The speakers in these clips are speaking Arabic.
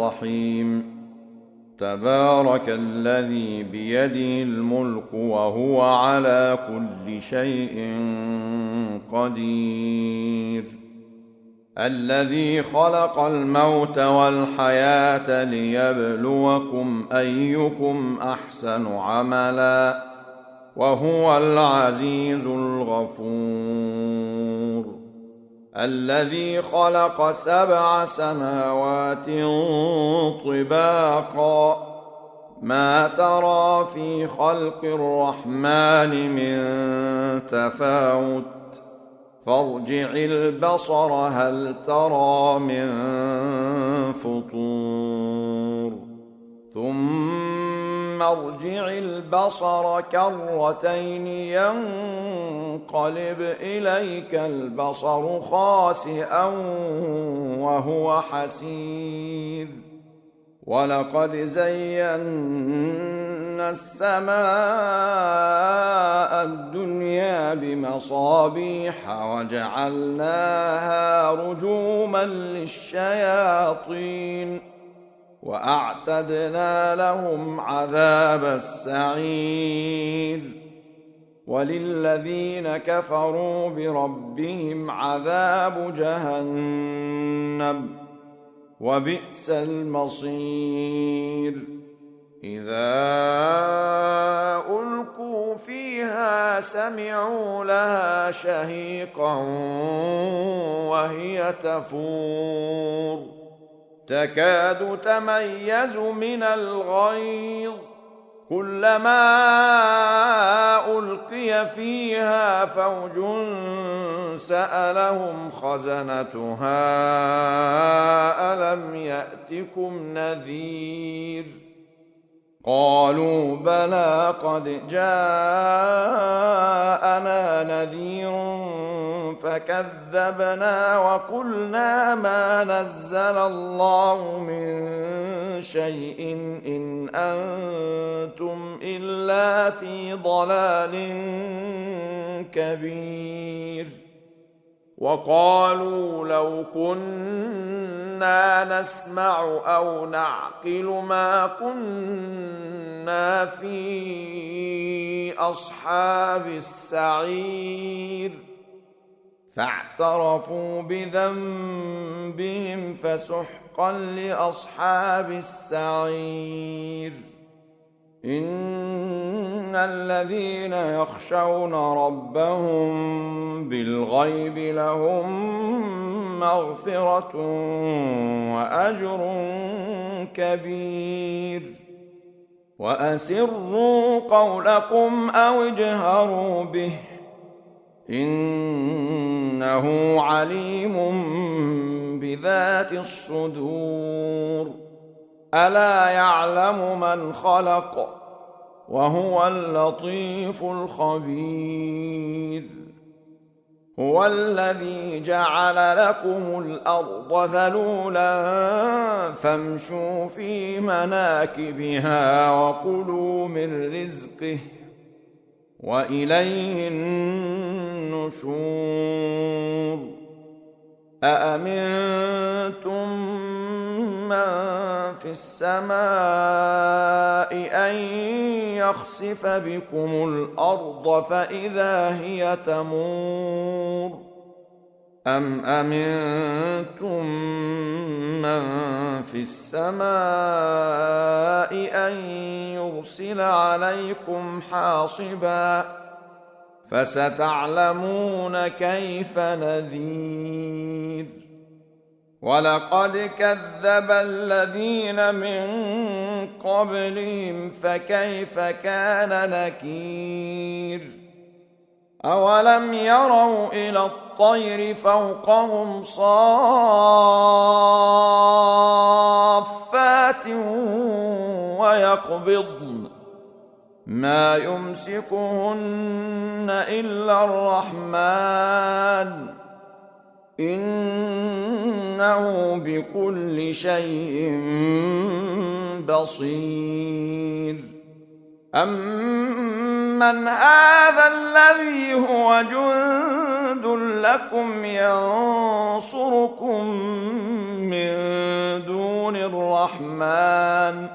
الرحيم تبارك الذي بيده الملك وهو على كل شيء قدير الذي خلق الموت والحياة ليبلوكم أيكم أحسن عملا وهو العزيز الغفور الذي خلق 7 سماوات طباقا ما ترى في خلق الرحمن من تفاوت فارجع البصر هل ترى من فطور ثم ارجع البصر كرتين ينقلب إليك البصر خاسئا وهو حسير ولقد زينا السماء الدنيا بمصابيح وجعلناها رجوما للشياطين وأعتدنا لهم عذاب السعير وللذين كفروا بربهم عذاب جهنم وبئس المصير إذا ألقوا فيها سمعوا لها شهيقا وهي تفور تكاد تميز من الغيظ كلما ألقي فيها فوج سألهم خزنتها ألم يأتكم نذير قالوا بلى قد جاءنا نذير فكذبنا وقلنا ما نزل الله من شيء إن أنتم إلا في ضلال كبير وقالوا لو كنا نسمع أو نعقل ما كنا في أصحاب السعير فاعترفوا بذنبهم فسحقا لأصحاب السعير إن الذين يخشون ربهم بالغيب لهم مغفرة وأجر كبير وأسروا قولكم أو اجهروا به إنه عليم بذات الصدور ألا يعلم من خلق وهو اللطيف الخبير هو الذي جعل لكم الأرض ذلولا فامشوا في مناكبها وكلوا من رزقه وإليه النشور أأمنتم من في السماء أن يخسف بكم الأرض فإذا هي تمور أم أمنتم من في السماء أن يرسل عليكم حاصبا فستعلمون كيف نذير ولقد كذب الذين من قبلهم فكيف كان نكير أولم يروا إلى الطير فوقهم صافات ويقبضن ما يمسكهن إلا الرحمن إنه بكل شيء بصير أمن هذا الذي هو جند لكم ينصركم من دون الرحمن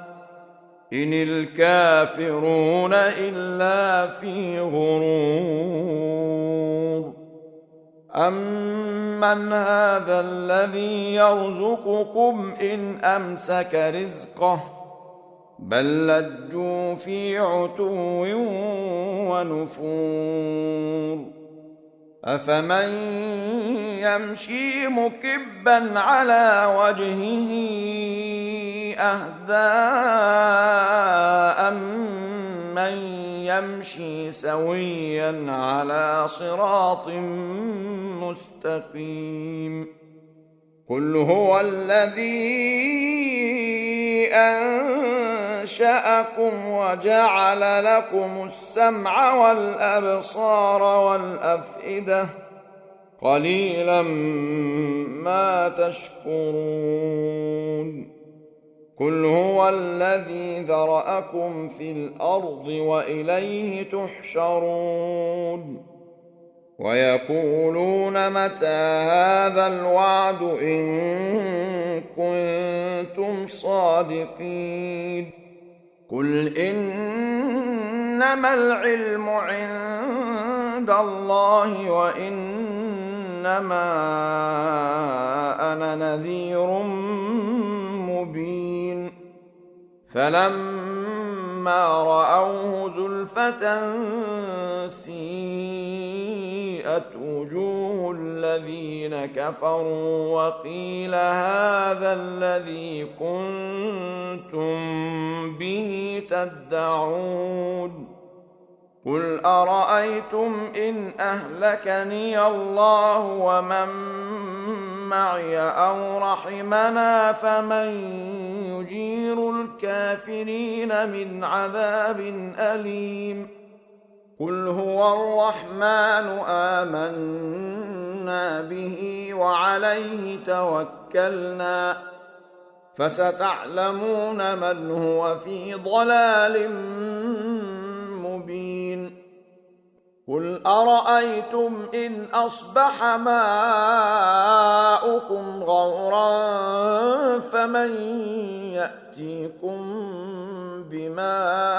إن الكافرون إلا في غرور أمن هذا الذي يرزقكم إن أمسك رزقه بل لجوا في عتو ونفور أفمن يمشي مكبا على وجهه أهدى أمن يمشي سويا على صراط مستقيم قل هو الذي أنشأكم وجعل لكم السمع والأبصار والأفئدة قليلا ما تشكرون قل هو الذي ذرأكم في الأرض وإليه تحشرون ويقولون متى هذا الوعد إن كنتم صادقين قل إنما العلم عند الله وإنما أنا نذير مبين فلما رأوه زلفة سيئت وجوه الذين كفروا وقيل هذا الذي كنتم به تدعون قل أرأيتم إن أهلكني الله ومن معي أو رحمنا فمن يجير الكافرين من عذاب أليم قل هو الرحمن آمنا به وعليه توكلنا فستعلمون من هو في ضلال مبين قل أرأيتم إن أصبح ماؤكم غورا فمن يأتيكم بماء